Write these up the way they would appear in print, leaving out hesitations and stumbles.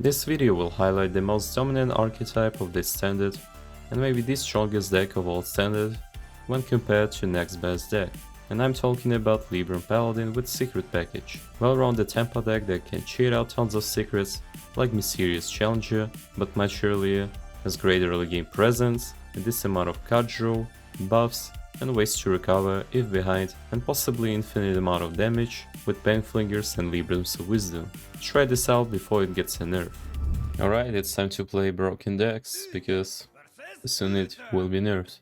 This video will highlight the most dominant archetype of this standard and maybe the strongest deck of all standard when compared to next best deck. And I'm talking about Libram Paladin with secret package. Well-rounded tempo deck that can cheat out tons of secrets like Mysterious Challenger, but much earlier, has great early game presence, a decent amount of card draw, buffs, and ways to recover if behind, and possibly infinite amount of damage with Flingers and Librams of Wisdom. Try this out before it gets a nerf. Alright, it's time to play broken decks, because soon it will be nerfed.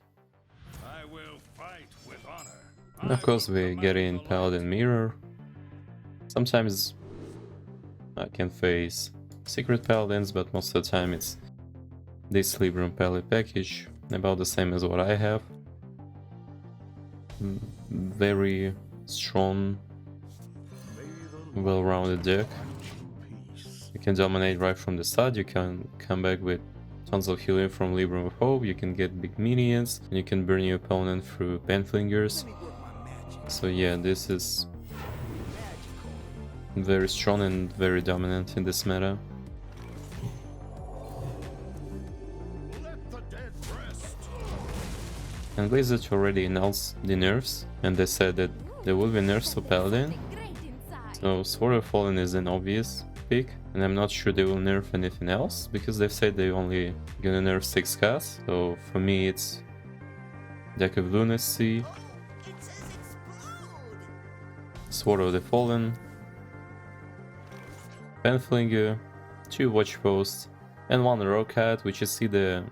And of course we get in Paladin Mirror. Sometimes I can face Secret Paladins, but most of the time it's this Libram Paladin package, about the same as what I have. Very strong, well-rounded deck. You can dominate right from the start, you can come back with tons of healing from Libram of Hope, you can get big minions, and you can burn your opponent through Flingers. So yeah, this is very strong and very dominant in this meta. And Blizzard already announced the nerfs, and they said that there will be nerfs to Paladin. So Sword of Fallen is an obvious pick, and I'm not sure they will nerf anything else, because they've said they only gonna nerf 6 casts. So for me it's deck of Lunacy, Sword of the Fallen, Flinger, 2 Watch Posts, and 1 Rocket, which is either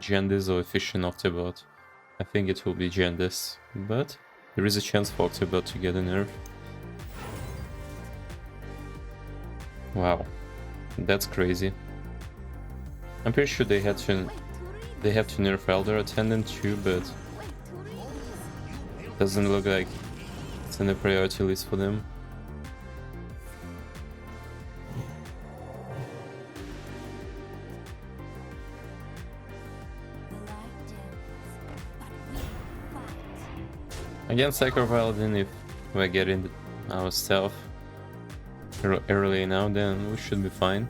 Jandis or Efficient Octobot. I think it will be Jandis, but there is a chance for Octobot to get a nerf. Wow, that's crazy. I'm pretty sure they have to nerf Elder Attendant too, but doesn't look like it's in the priority list for them. Against Aggro Paladin, if we get in our stealth early now, then we should be fine.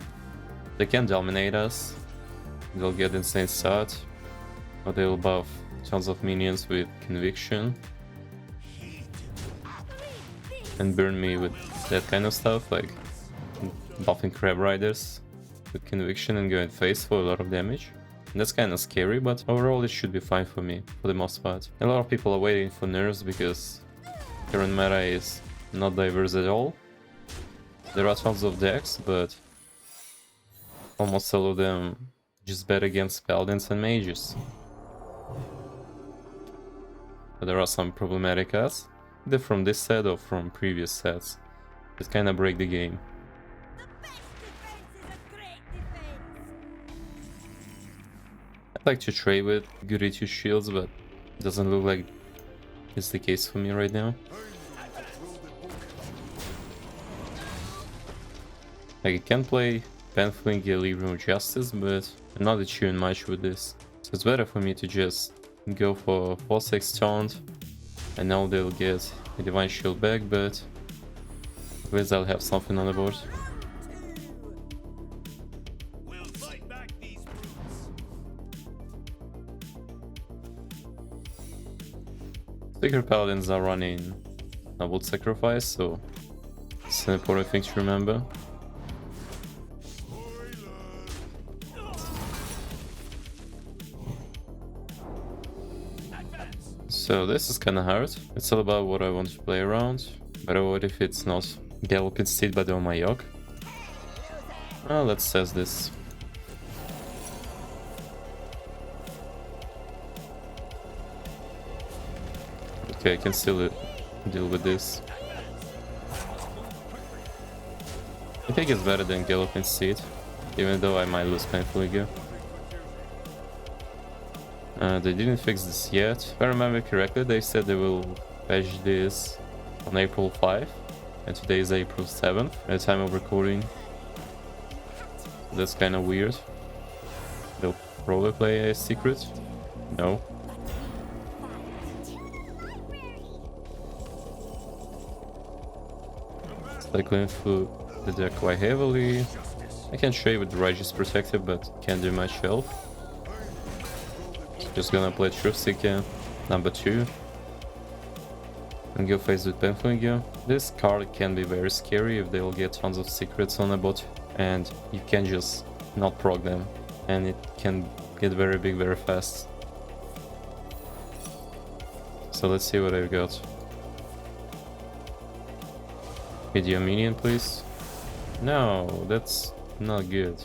They can dominate us, they'll get insane start, or they'll buff tons of minions with Conviction and burn me with that kind of stuff, like buffing Crab Riders with Conviction and going face for a lot of damage. And that's kind of scary, but overall it should be fine for me, for the most part. A lot of people are waiting for nerfs because current meta is not diverse at all. There are tons of decks, but almost all of them just bet against Paladins and Mages. But there are some problematic cards, either from this set or from previous sets, that kind of break the game. I'd like to trade with Goody 2 Shields, but it doesn't look like it's the case for me right now. Like, I can play Flinger, Libram Justice, but I'm not achieving much with this. So it's better for me to just go for 4-6 taunt. I know they'll get a Divine Shield back, but at least I'll have something on the board. Secret Paladins are running Noble Sacrifice, so it's an important thing to remember. So this is kinda hard. It's all about what I want to play around. But what if it's not Galloping Steed but on my Yogg? Well, let's test this. Okay, I can still deal with this. I think it's better than Galloping Steed, even though I might lose Flinger. They didn't fix this yet. If I remember correctly, they said they will patch this on April 5, and today is April 7th at the time of recording. That's kind of weird. They'll probably play a secret? No. Cycling through the deck quite heavily. I can trade with Rage's Protective, but can't do much else. Just gonna play Truth Seeker, number 2. And go face with Flinger. This card can be very scary if they'll get tons of secrets on a bot, and you can just not proc them, and it can get very big very fast. So let's see what I've got. Video minion, please. No, that's not good.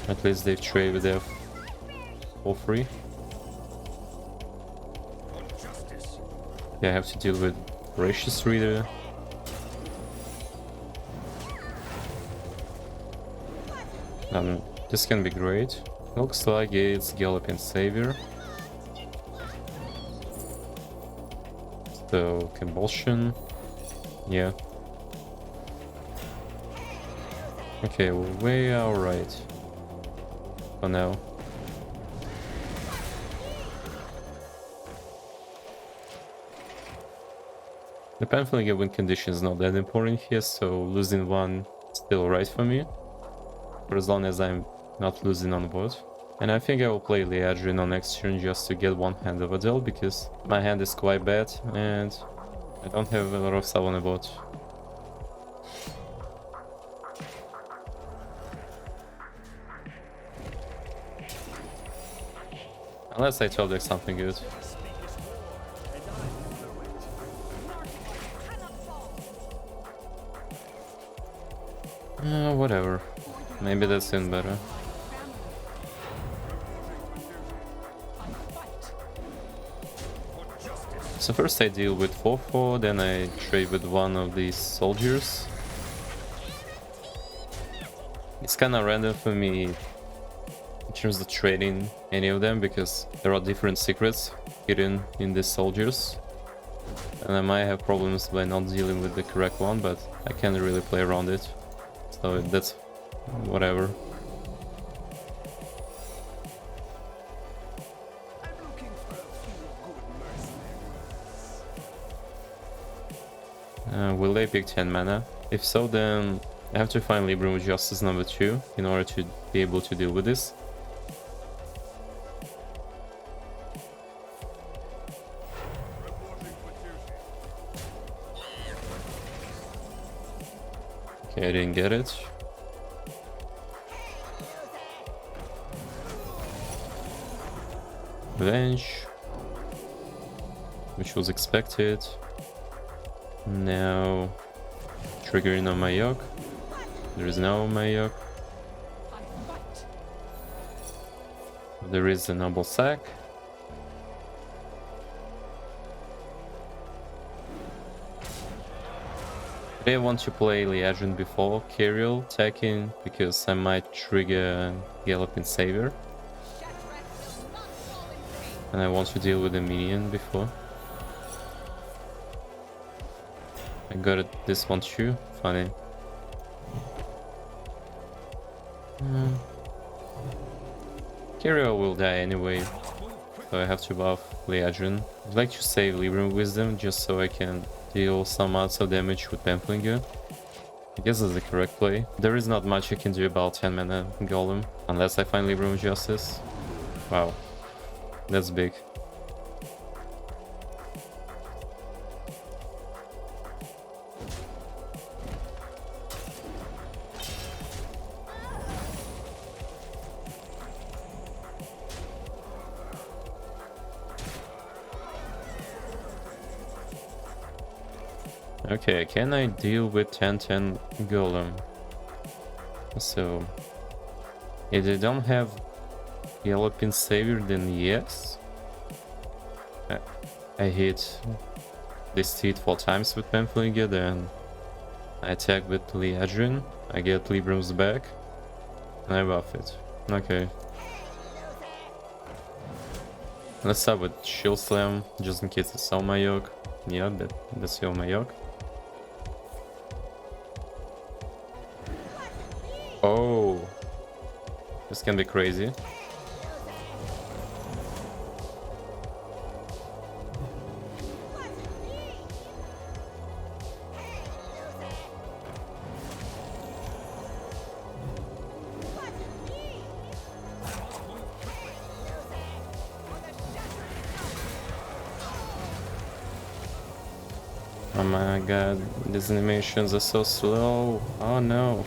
At least they've traded their for free. Yeah, I have to deal with Voracious Reader. This can be great. Looks like it's Galloping Savior. So, Convulsion. Yeah. Okay, we're way alright. For now. The Panflinger win condition is not that important here, so losing one is still right for me. For as long as I'm not losing on board. And I think I will play Liadrin on next turn just to get one hand of Adele, because my hand is quite bad and I don't have a lot of stuff on the board. Unless I told you something good. Whatever. Maybe that's in better. So first I deal with 4-4, then I trade with one of these soldiers. It's kinda random for me in terms of trading any of them, because there are different secrets hidden in these soldiers. And I might have problems by not dealing with the correct one, but I can't really play around it. So that's whatever. Will they pick 10 mana? If so, then I have to find Libram Justice number 2 in order to be able to deal with this. Okay, I didn't get it. Revenge, which was expected. Now triggering on my yoke. There is no my yoke. There is a noble sack. I want to play Liadrin before Kyriel attacking, because I might trigger Galloping Savior. And I want to deal with the minion before. I got it, this one too, funny. Kyriel will die anyway, so I have to buff Liadrin. I'd like to save Libram Wisdom just so I can deal some amounts of damage with Flinger. I guess that's the correct play. There is not much I can do about 10 mana Golem, unless I find Libram Justice. Wow, that's big. Okay, can I deal with 10-10 Golem? So, if they don't have Galloping Savior, then yes. I hit this teeth 4 times with Flinger, then I attack with Liadrin, I get Libram's back, and I buff it. Okay. Let's start with Shield Slam, just in case it's on my yoke. Yeah, that's on my yoke. Oh, this can be crazy. Oh my god, these animations are so slow. Oh no.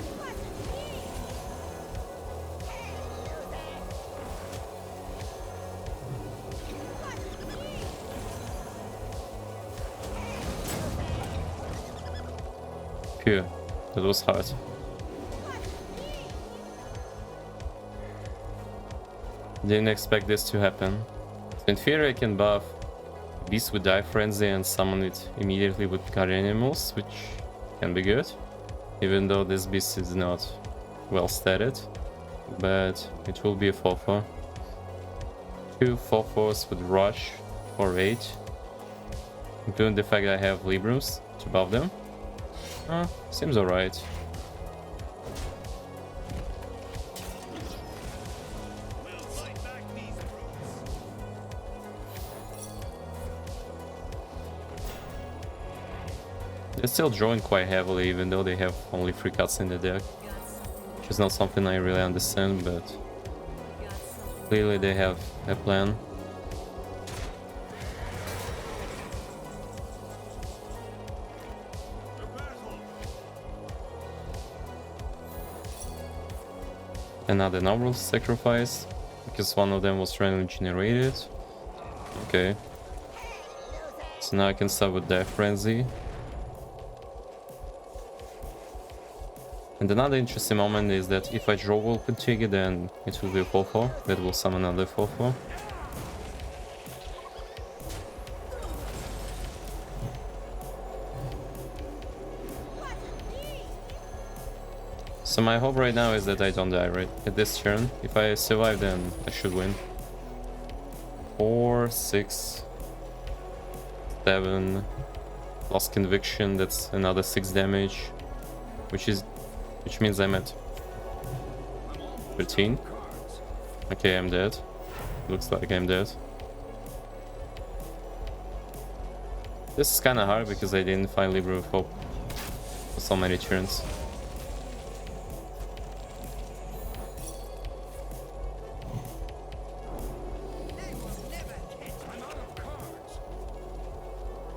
Phew, that was hard. Didn't expect this to happen. So in theory I can buff Beast with Die Frenzy and summon it immediately with guardian animals, which can be good. Even though this beast is not well stated. But it will be a 4-4. 2 4-4s with Rush for 8. Including the fact that I have Librams to buff them. Seems alright. They're still drawing quite heavily, even though they have only 3 cuts in the deck. Which is not something I really understand, but clearly they have a plan. Another noble sacrifice, because one of them was randomly generated. Okay. So now I can start with Death Frenzy. And another interesting moment is that if I draw Wolf Fatigue, then it will be a 4-4 that will summon another 4-4. So my hope right now is that I don't die right at this turn. If I survive, then I should win. 4, 6, 7. Lost Conviction, that's another 6 damage. Which means I'm at 13. Okay, I'm dead. Looks like I'm dead. This is kinda hard because I didn't find Libram for so many turns.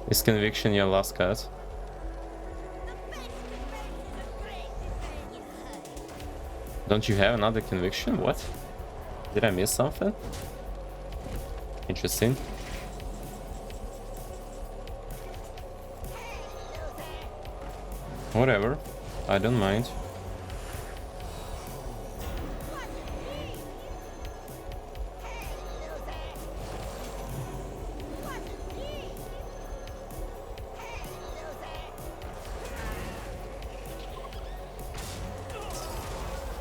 Is Conviction your last cut? Don't you have another Conviction? What? Did I miss something? Interesting. Whatever. I don't mind.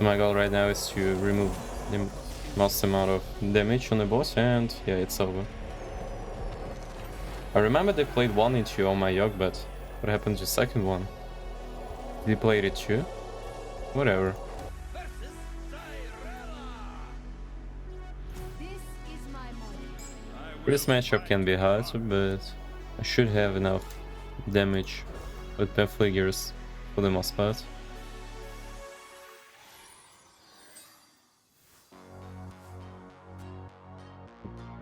My goal right now is to remove the most amount of damage on the boss, and yeah, it's over. I remember they played 1 into on my Yogg, but what happened to the second one? They played it too? Whatever. This matchup can be hard, but I should have enough damage with Fliggers for the most part.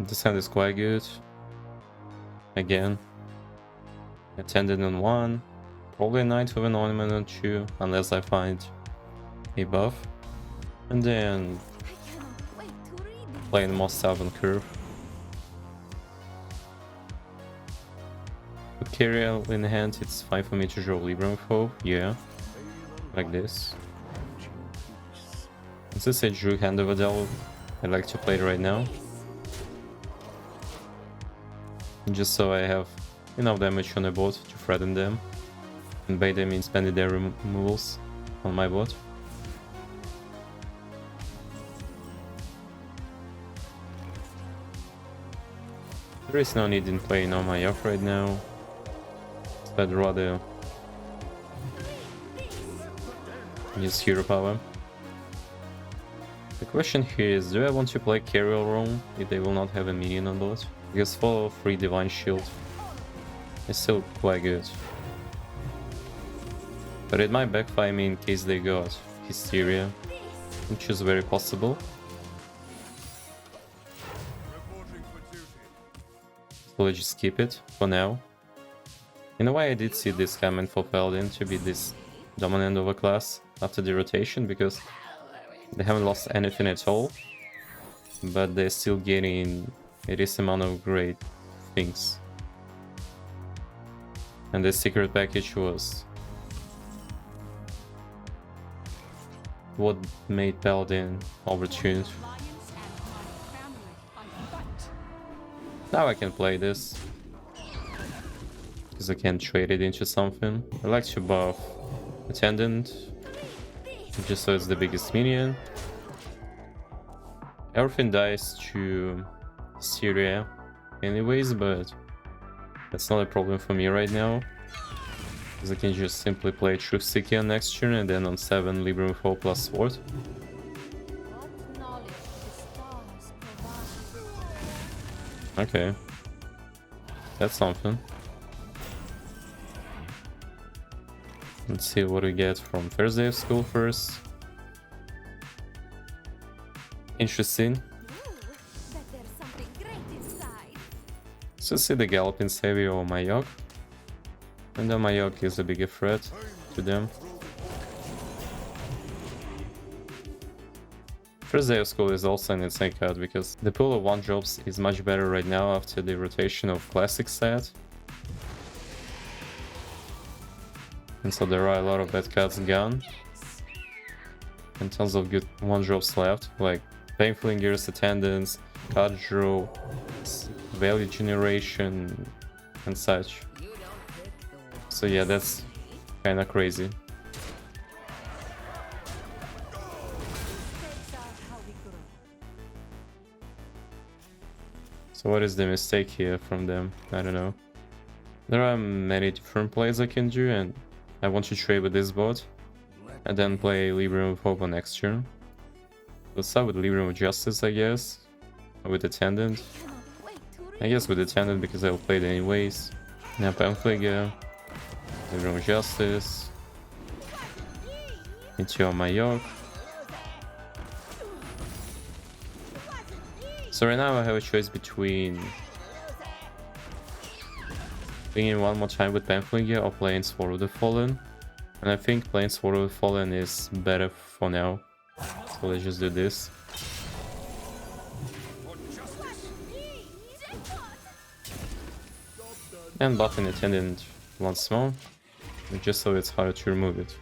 This hand is quite good. Again. Attended on 1. Probably a Knight with an Ornament on 2, unless I find a buff. And then playing most Southern Curve. With Kyriel in hand, it's fine for me to draw Libram Foe. Yeah. Like this. Since I drew Hand of Adele, I like to play it right now. Just so I have enough damage on the board to threaten them. And by them means spending their removals on my board. There is no need in playing on my off right now. I'd rather use hero power. The question here is, do I want to play Kyriel role if they will not have a minion on board? Because 4/3 Divine Shield is still quite good. But it might backfire me in case they got Hysteria, which is very possible. So let's just skip it for now. In a way, I did see this coming for Paladin to be this dominant of a class after the rotation, because they haven't lost anything at all, but they're still getting a decent amount of great things. And the secret package was what made Paladin overtuned. Now I can play this, because I can trade it into something. I like to buff Attendant, just so it's the biggest minion. Everything dies to Syria anyways, but that's not a problem for me right now, because I can just simply play Truth Seeker next turn and then on 7 Libram 4 plus Sword. Okay, that's something. Let's see what we get from first day of school first. Interesting. So see the Galloping Savior or Mayok. And the Mayok is a bigger threat to them. First day of school is also an insane card, because the pool of 1-drops is much better right now after the rotation of classic set. And so there are a lot of bad cards gone. And tons of good 1-drops left, like Flingers, Attendance, card draw, value generation, and such. So yeah, that's kinda crazy. So what is the mistake here from them? I don't know. There are many different plays I can do, and I want to trade with this bot and then play Libram of Hope on next turn. Let's start with Libram of Justice, I guess, with Attendant. I guess with Attendant because I'll play it anyways. Now Flinger, Libram of Justice, into Mayok. So right now I have a choice between playing in one more time with Flinger or playing Sword of the Fallen. And I think playing Sword of the Fallen is better for now. So let's just do this. And buffing Attendant once more, just so it's harder to remove it.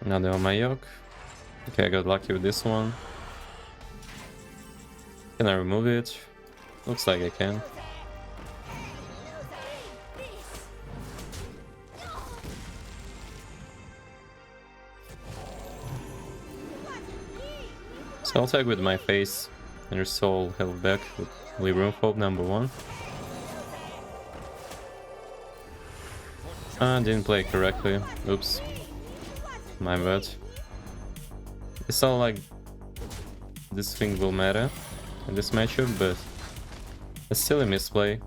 Another Mayok. Okay, I got lucky with this one. Can I remove it? Looks like I can. So I'll tag with my face and restore health back with Libram Hope number 1. Didn't play correctly. Oops. My bad. It's not like this thing will matter in this matchup, but it's still a misplay.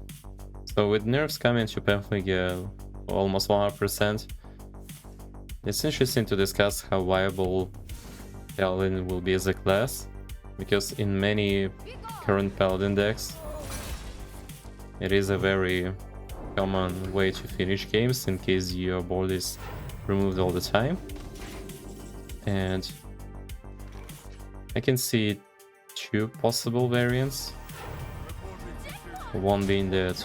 So with nerfs coming to Flinger almost 100%, it's interesting to discuss how viable Paladin will be as a class, because in many current Paladin decks it is a very common way to finish games in case your board is removed all the time. And I can see 2 possible variants. One being that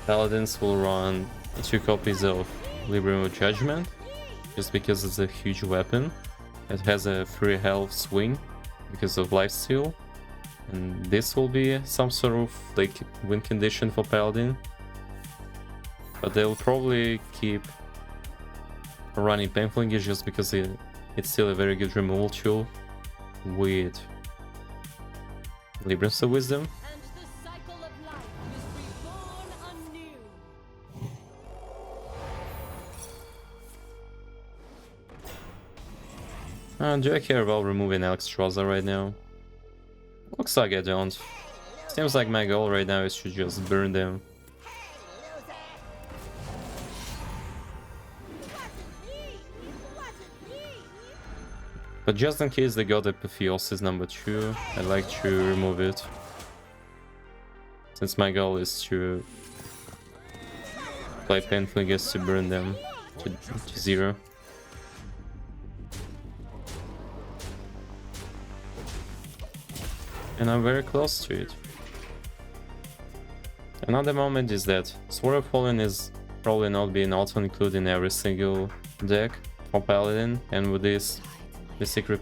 Paladins will run 2 copies of Libram of Judgment, just because it's a huge weapon. It has a 3 health swing because of Lifesteal, and this will be some sort of like win condition for Paladin. But they'll probably keep running Flinger just because it's still a very good removal tool with Librams of Wisdom. Do I care about removing Alexstrasza right now? Looks like I don't. Seems like my goal right now is to just burn them But just in case they got Apotheosis number 2, I like to remove it. Since my goal is to play Painful Guess to burn them to 0. And I'm very close to it. Another moment is that Sword of Fallen is probably not being auto-included in every single deck for Paladin, and with this, the secret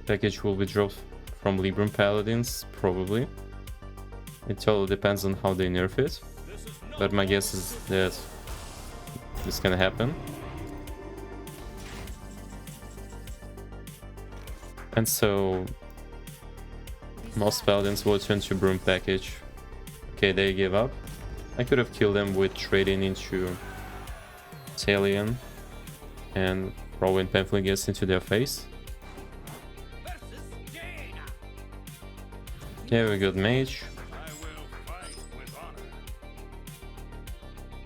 package will be dropped from Libram Paladins, probably. It totally depends on how they nerf it, but my guess is that this can happen. And so most Paladins will turn to Broom package. Okay, they give up. I could have killed them with trading into Talion and throwing Painful Guess into their face. Okay, we got Mage.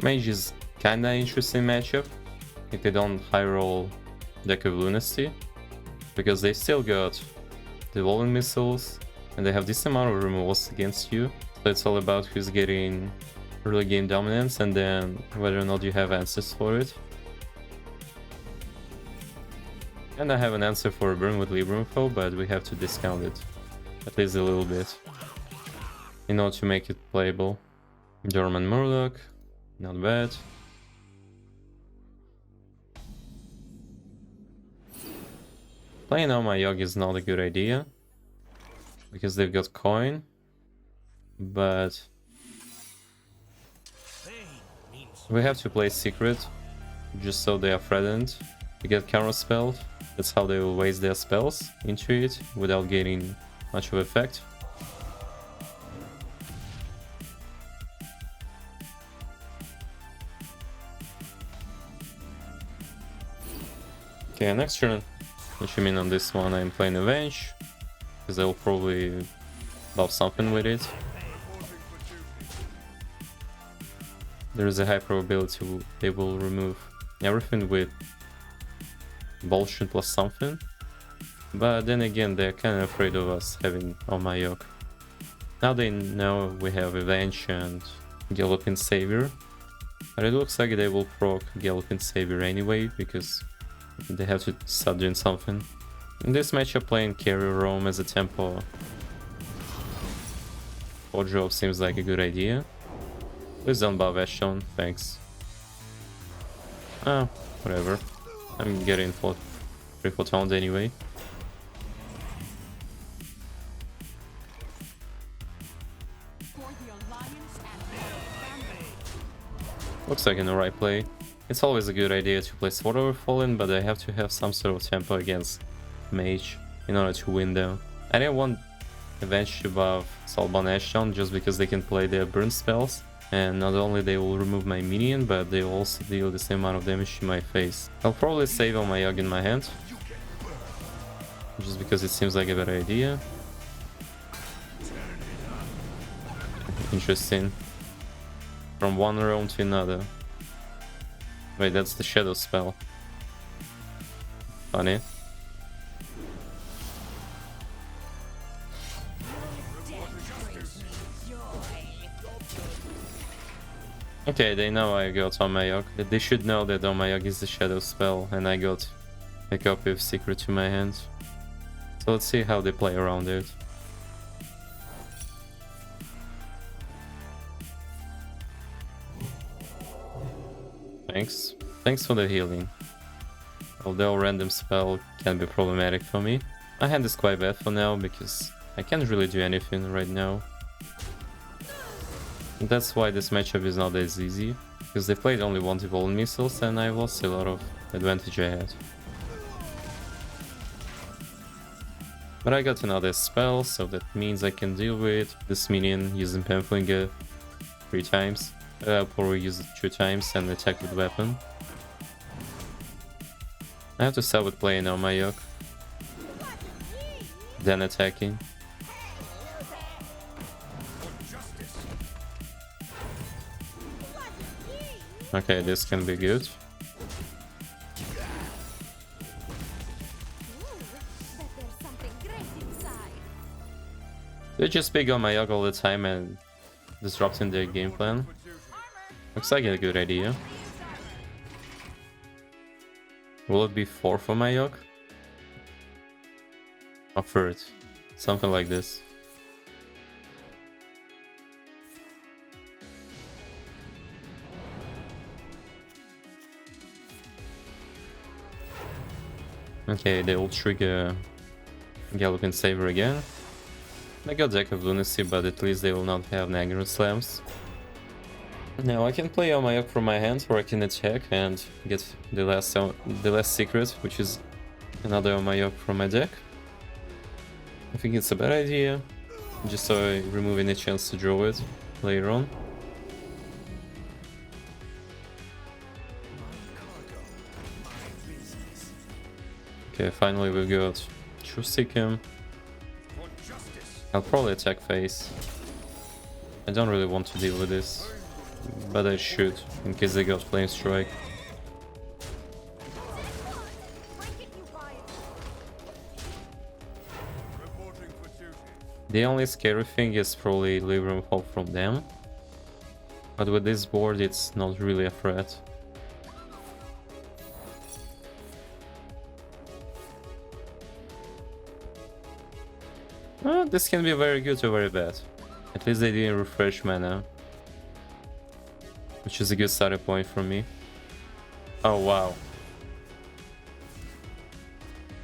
Mage is kinda interesting matchup if they don't high roll deck of Lunacy, because they still got the Walling Missiles and they have this amount of removals against you. So it's all about who's getting early game dominance and then whether or not you have answers for it. And I have an answer for a burn with Libram Info, but we have to discount it at least a little bit in order to make it playable. Dormant Murloc, not bad. Playing on my Yogg is not a good idea because they've got coin, but we have to play secret just so they are threatened to get counter spelled. That's how they will waste their spells into it without getting much of effect. Okay, next turn, what you mean on this one, I'm playing Avenge, because they'll probably buff something with it. There is a high probability they will remove everything with bullshit plus something. But then again, they're kind of afraid of us having on my Yogg. Now they know we have Avenge and Galloping Savior. But it looks like they will proc Galloping Savior anyway, because they have to start doing something. In this matchup, playing Carry Roam as a tempo for drop seems like a good idea. Please don't buff Ashton, thanks. Ah, whatever. I'm getting 3-4 towns anyway. Looks like an alright play. It's always a good idea to play Sword Over Fallen, but I have to have some sort of tempo against Mage in order to win them. I didn't want Avenge to buff Soulbound Ashton just because they can play their burn spells, and not only they will remove my minion, but they will also deal the same amount of damage to my face. I'll probably save on my Yogg in my hand, just because it seems like a better idea. Interesting. From one realm to another. Wait, that's the shadow spell. Funny. Okay, they know I got on my Yogg. They should know that on my Yogg is the shadow spell, and I got a copy of Secret to my hand. So let's see how they play around it. Thanks for the healing. Although random spell can be problematic for me. My hand is quite bad for now because I can't really do anything right now. And that's why this matchup is not as easy, because they played only one Evolved Missiles and I lost a lot of advantage I had. But I got another spell, so that means I can deal with this minion using Flinger 3 times. I'll probably use it 2 times and attack with weapon. I have to start with playing on my Yogg, then attacking. Okay, this can be good. They just pick on my Yogg all the time and disrupting their game plan. Looks like a good idea. Will it be 4 for my Yogg? Or 3rd? Something like this. Okay, they will trigger Galloping Saber again. I got deck of Lunacy, but at least they will not have Aggro slams. Now I can play on my Yogg from my hand, or I can attack and get the last secret, which is another on my Yogg from my deck. I think it's a bad idea, just so I remove any chance to draw it later on. Okay, finally we got True Seeker. I'll probably attack face. I don't really want to deal with this, but I should, in case they got Flame Strike. The only scary thing is probably Libram Hope from them, but with this board it's not really a threat. This can be very good or very bad. At least they didn't refresh mana, which is a good starting point for me. Oh wow.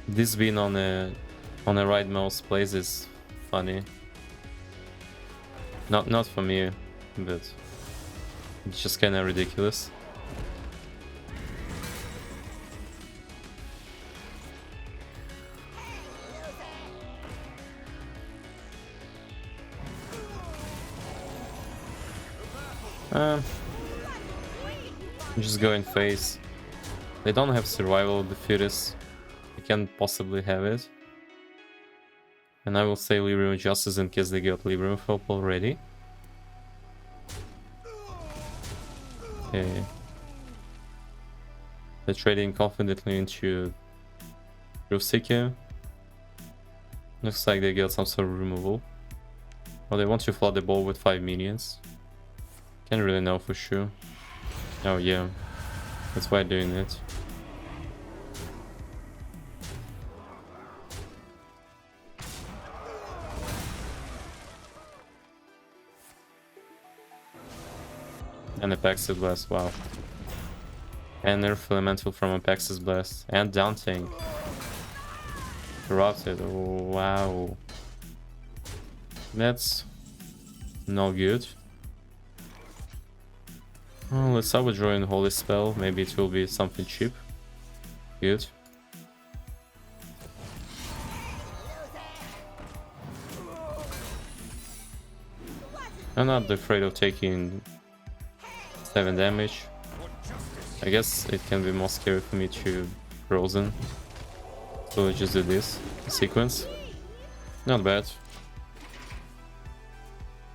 This being on a right mouse place is funny. Not for me, but it's just kind of ridiculous. I'm just going face. They don't have survival of the fittest. They can possibly have it. And I will say Libram Justice in case they got Libram Hope already. Okay. They're trading confidently into Seeker. Looks like they got some sort of removal. Oh, they want to flood the ball with 5 minions. Can't really know for sure. Oh yeah, that's why I'm doing it. And Apex Blast, wow. And Nerf Elemental from Apex Blast. And Down Tank. Corrupted, oh, wow. That's no good. Oh, let's start with drawing Holy Spell. Maybe it will be something cheap. Good. I'm not afraid of taking 7 damage. I guess it can be more scary for me to Frozen. So let's just do this sequence. Not bad.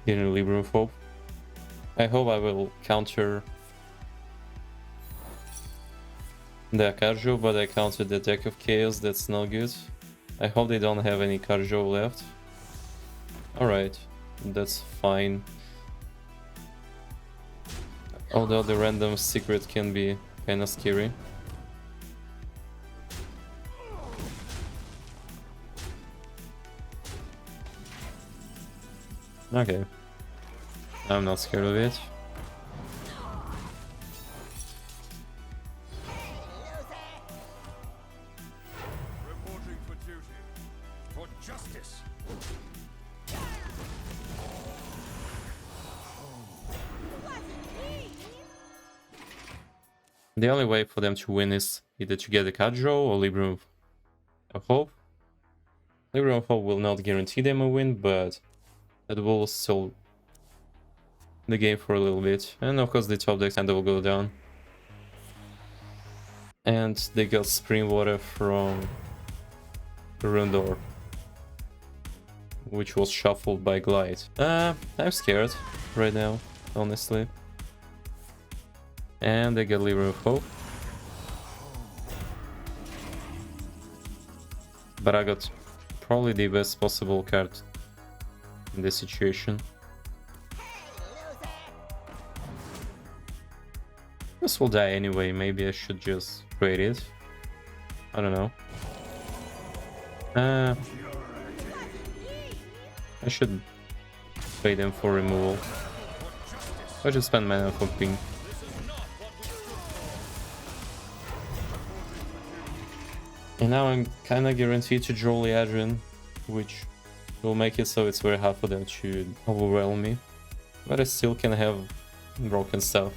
Getting Libram Hope. I hope I will counter the Aggro, but I countered the deck of Chaos, that's not good. I hope they don't have any Aggro left. Alright, that's fine. Although the random secret can be kinda scary. Okay. I'm not scared of it. Reporting for duty. For justice. The only way for them to win is either to get a Aggro or Libram of Hope. Libram of Hope will not guarantee them a win, but it will still the game for a little bit. And of course the top deck kind of will go down. And they got Spring Water from Rundor, which was shuffled by Glide. I'm scared right now, honestly. And they get Libram of Hope. But I got probably the best possible card in this situation. This will die anyway, maybe I should just trade it. I don't know. I should trade them for removal. I should spend mana for ping. And now I'm kinda guaranteed to draw Liadrin, which will make it so it's very hard for them to overwhelm me. But I still can have broken stuff.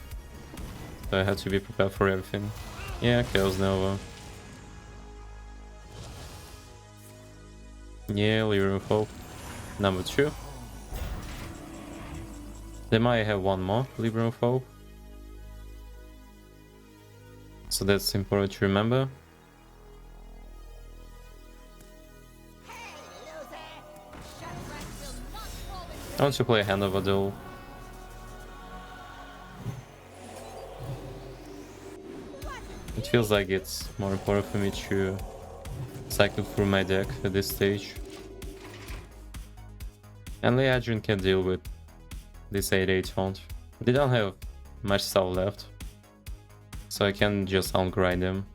So I have to be prepared for everything. Yeah, Chaos Nova. Yeah, Libram Hope. Number 2. They might have one more Libram Hope. So that's important to remember. I want to play Hand of Adul. It feels like it's more important for me to cycle through my deck at this stage. And Liadrin can deal with this 8/8 font. They don't have much stuff left, so I can just outgrind them.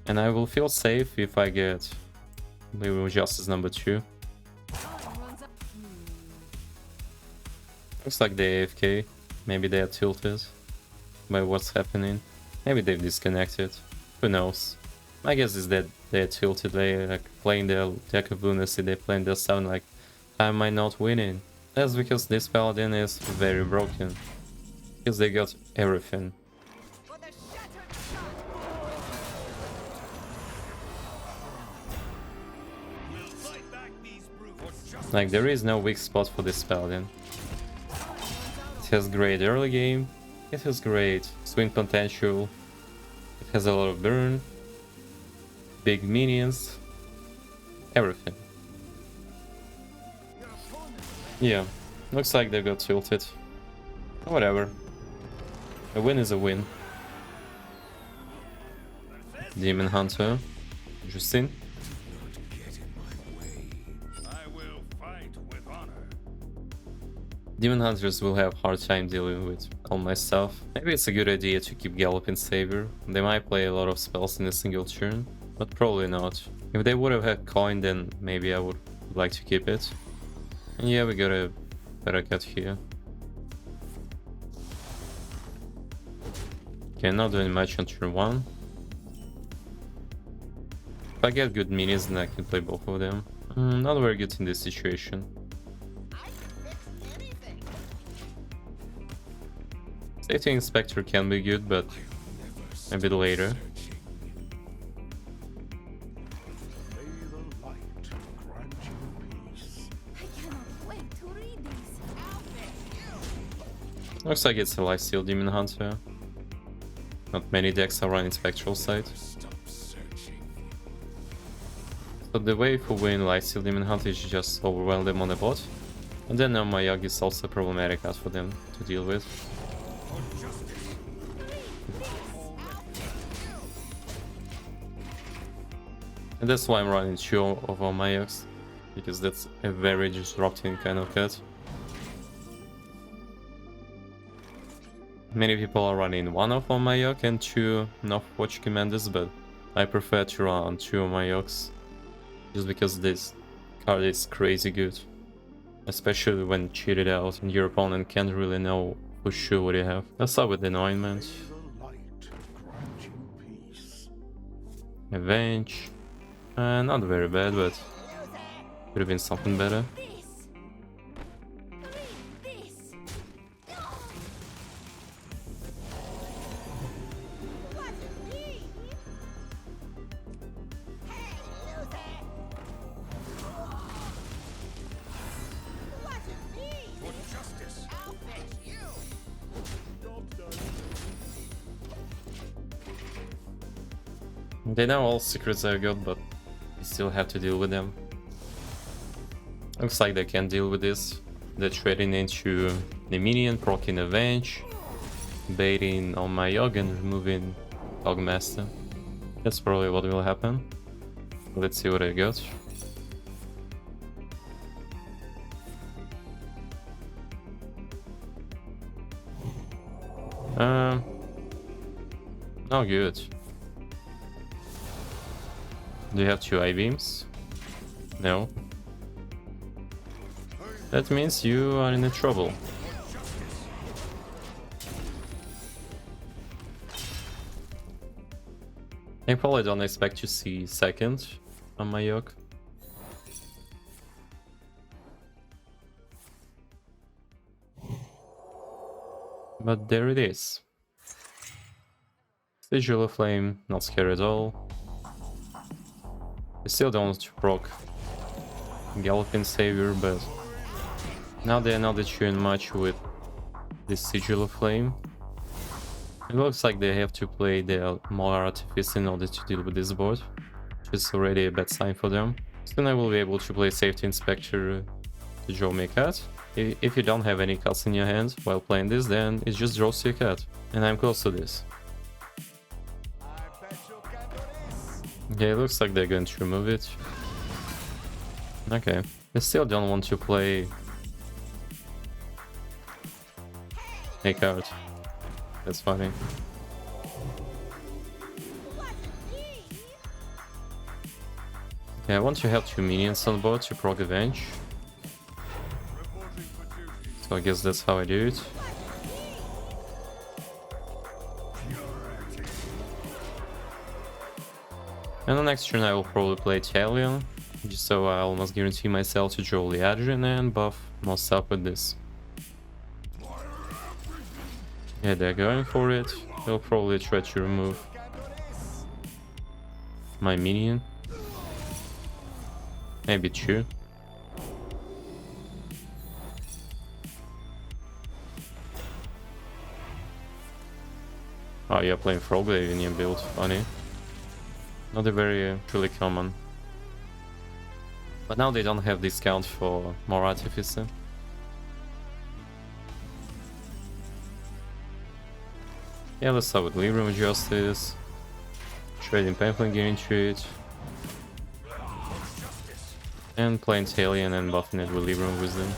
And I will feel safe if I get Libram Justice number 2. Looks like they AFK. Maybe they are tilted by what's happening. Maybe they've disconnected. Who knows? My guess is that they're tilted. They're like playing their deck of Lunacy. They're playing their sound like, I might not winning. That's because this Paladin is very broken. Because they got everything. Like, there is no weak spot for this Paladin. It has great early game, it has great swing potential, it has a lot of burn, big minions, everything. Yeah, looks like they got tilted. Whatever. A win is a win. Demon Hunter. Interesting. Demon Hunters will have hard time dealing with all my stuff. Maybe it's a good idea to keep Galloping Saber. They might play a lot of spells in a single turn, but probably not. If they would have had coin, then maybe I would like to keep it. And yeah, we got a better cut here. Okay, not doing much on turn 1. If I get good minions, then I can play both of them. Not very good in this situation. Safety Inspector can be good, but a bit later. Looks like it's a Lifesteal Demon Hunter. Not many decks are running Spectral Sight. So the way for win Lifesteal Demon Hunter is just overwhelm them on the bot. And then my Yog is also problematic out for them to deal with. And that's why I'm running 2 of all my Yogs, because that's a very disrupting kind of cut. Many people are running 1 of all my Yog and 2 Watch Commanders, but I prefer to run 2 of my Yogs, just because this card is crazy good. Especially when cheated out and your opponent can't really know for sure what you have. Let's start with Anointment. Avenge. Not very bad, but could have been something better. They know all secrets I got, but you still have to deal with them. Looks like they can deal with this. They're trading into the minion, proccing Avenge, baiting on my Yog and removing Dogmaster. That's probably what will happen. Let's see what I got. No good. Do you have 2 I-beams? No. That means you are in a trouble. I probably don't expect to see second on my yoke. But there it is. Sigil of Flame, not scared at all. I still don't proc Galloping Savior, but now they're not doing much with this Sigil of Flame. It looks like they have to play the more Artifice in order to deal with this board, which is already a bad sign for them. Soon I will be able to play Safety Inspector to draw me a card. If you don't have any cards in your hand while playing this, then it just draws you a card. And I'm close to this. Okay, it looks like they're going to remove it. Okay, I still don't want to play a card. That's funny. Okay, I want to have 2 minions on board to proc Avenge. So I guess that's how I do it. And the next turn I will probably play Italian, just so I almost guarantee myself to draw Liadrin and buff most up with this. Yeah, they're going for it. They'll probably try to remove my minion. Maybe 2. Oh, you're playing Frogblade in your build, funny. Not a very truly common. But now they don't have discount for more Artificer. Yeah, let's start with Libram Justice. Trading Painful Gear into it. And playing Talion and buffing it with Libram Wisdom.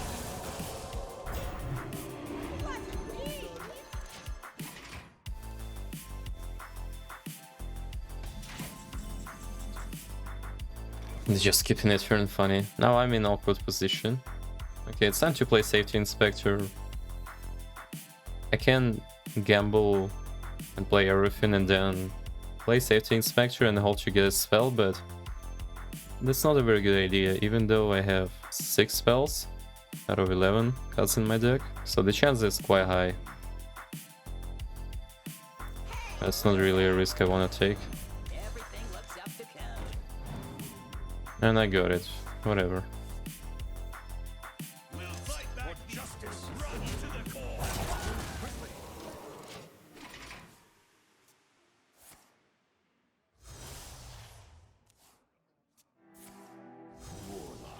It's just keeping it turn funny. Now I'm in awkward position. Okay, it's time to play Safety Inspector. I can gamble and play everything and then play Safety Inspector and hope to get a spell, but that's not a very good idea, even though I have 6 spells out of 11 cards in my deck, so the chance is quite high. That's not really a risk I want to take. And I got it. Whatever.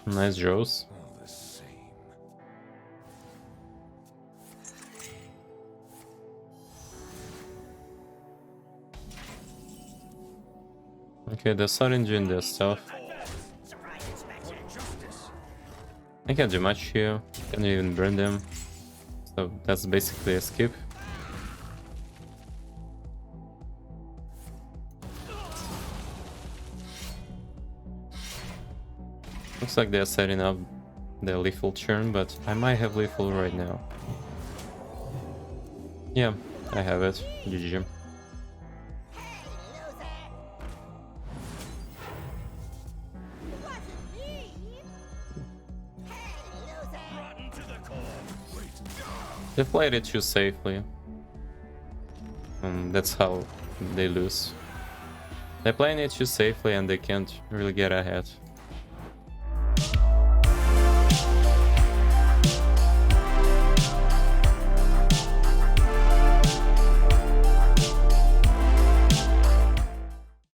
Nice draws. Okay, they're starting doing their stuff. I can't do much here, can't even burn them, so that's basically a skip. Looks like they're setting up their lethal turn, but I might have lethal right now. Yeah, I have it. GG. They played it too safely. That's how they lose. They're playing it too safely and they can't really get ahead.